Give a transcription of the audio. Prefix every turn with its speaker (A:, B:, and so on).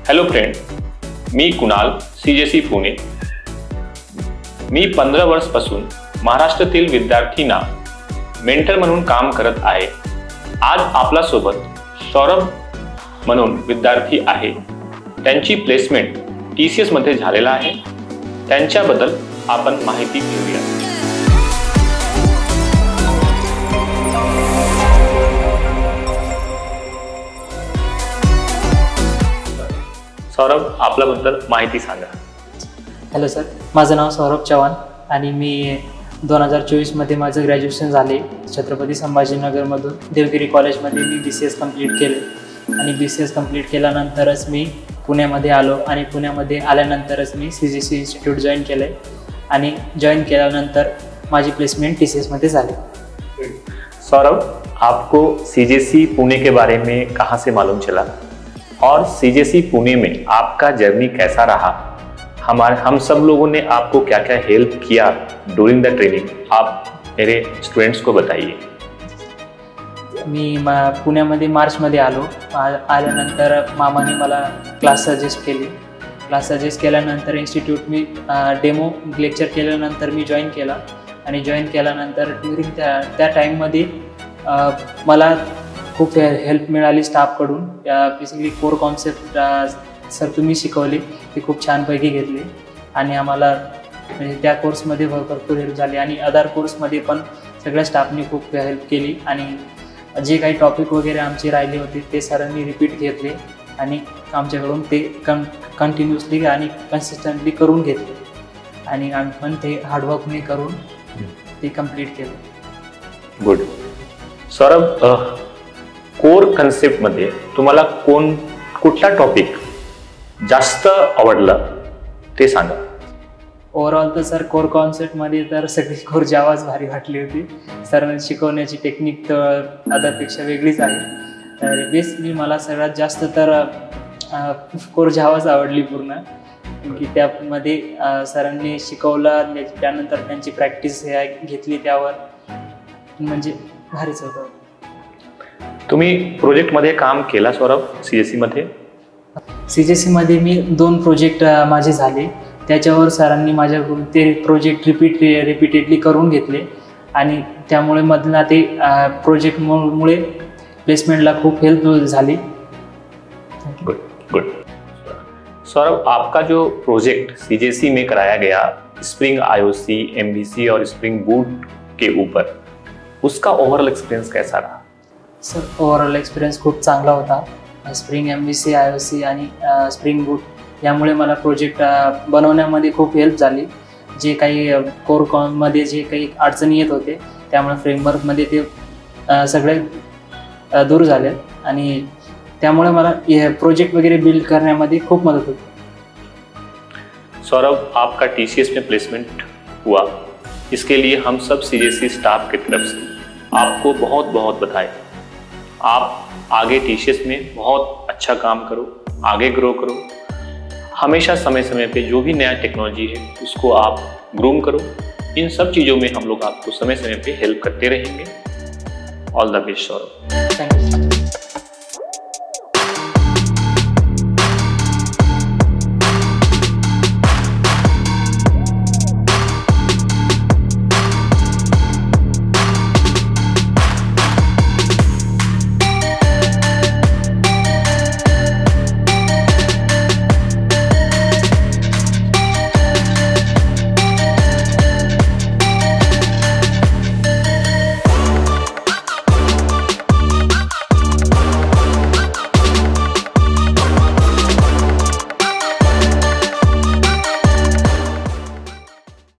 A: Hello friend, मी Kunal, CJC Pune. मी 15 वर्षापासून महाराष्ट्रातील विद्यार्थ्यांना मेंटर म्हणून काम करत आहे. आज आपल्यासोबत सौरभ म्हणून विद्यार्थी आहे. त्यांची प्लेसमेंट TCS मध्ये झालेला आहे. त्यांच्याबद्दल आपण माहिती घेऊया. सौरभ, आपल्याबद्दल माहिती सांगा.
B: हॅलो सर, माझं नाव सौरभ चव्हाण आणि मी 2024मध्ये माझं ग्रॅज्युएशन झाले छत्रपती संभाजीनगरमधून देवगिरी कॉलेजमध्ये मी BCS कंप्लीट केले आणि BCS कंप्लीट केल्यानंतरच मी पुण्यामध्ये आलो आणि पुण्यामध्ये आल्यानंतरच मी CJC इन्स्टिट्यूट जॉईन केले आणि जॉईन केल्यानंतर माझी प्लेसमेंट TCS मध्ये झाली.
A: सौरभ, आपको CJC पुणे के बारे में कहाँ से मालूम चला और CJC पुणे में आपका जर्नी कैसा रहा? हम सब लोगों ने आपको क्या क्या हेल्प किया ड्यूरिंग द ट्रेनिंग, आप मेरे स्टूडेंट्स को बताइए.
B: मी पुण्यामध्ये मार्चमध्ये आल्यानंतर मामाने मला क्लास सजेस्ट केल्यानंतर इन्स्टिट्यूट मी डेमो लेक्चर केल्यानंतर मी जॉईन केला आणि जॉईन केल्यानंतर ड्युरिंग त्या टाईममध्ये मला खूप हेल्प मिळाली स्टाफकडून. बेसिकली कोर कॉन्सेप्ट सर तुम्ही शिकवली ती खूप छानपैकी घेतली आणि आम्हाला म्हणजे त्या कोर्समध्ये भरपूर हेल्प झाली आणि अदर कोर्समध्ये पण सगळ्या स्टाफनी खूप हेल्प केली आणि जे काही टॉपिक वगैरे आमची राहिली होती ते सरांनी रिपीट घेतले आणि आमच्याकडून ते कंटिन्युअसली आणि कन्सिस्टंटली करून घेतले आणि आम्ही पण ते हार्डवर्कने करून ते कंप्लीट केलं.
A: गुड. सौरभ, कोर कन्सेप्टमध्ये तुम्हाला कुठला टॉपिक जास्त आवडला ते सांगा.
B: ओव्हरऑल तर सर कोर कॉन्सेप्टमध्ये तर सगळी कोर जावाच भारी वाटली होती. सरांनी शिकवण्याची टेक्निक तर अदरपेक्षा वेगळीच आहे. तर बेसिकली मला सगळ्यात जास्त तर कोर जावाच आवडली पूर्ण, की त्यामध्ये सरांनी शिकवलं त्यानंतर त्यांची प्रॅक्टिस घेतली त्यावर, म्हणजे भारीच होतं.
A: तुम्ही प्रोजेक्टमध्ये काम केला सौरभ CJC मध्ये?
B: CJC मध्ये मी 2 प्रोजेक्ट माझे झाले. त्याच्यावर सरांनी माझ्याकडून ते प्रोजेक्ट रिपीटेडली करून घेतले आणि त्यामुळे मधला ते प्रोजेक्टमुळे प्लेसमेंटला खूप हेल्प झाली.
A: Good good. सौरभ, आपका जो प्रोजेक्ट CJC में कराया गया स्प्रिंग IOC, MVC और स्प्रिंग बूट के ऊपर, उसका ओवरऑल एक्सपीरियंस कैसा रहा?
B: सर, ओव्हरऑल एक्सपिरियन्स खूप चांगला होता. स्प्रिंग MVC, IOC आणि स्प्रिंग बूट यामुळे मला प्रोजेक्ट बनवण्यामध्ये खूप हेल्प झाली. जे काही कोरमध्ये जे काही अडचणी येत होते त्यामुळे फ्रेमवर्कमध्ये ते सगळे दूर झाले आणि त्यामुळे मला प्रोजेक्ट वगैरे बिल्ड करण्यामध्ये खूप मदत होती.
A: सौरभ, आपका TCS में प्लेसमेंट हुआ, इसके लिए हम सब CJC स्टाफ की तरफ से आपको बहुत बहुत बधाई. आप आगे TCS में बहुत अच्छा काम करो, आगे ग्रो करो. हमेशा समय समय पे जो भी नया टेक्नोलॉजी है उसको आप ग्रूम करो. इन सब चीज़ों में हम लोग आपको समय समय पे हेल्प करते रहेंगे. All the best Saurabh.
B: Thank you.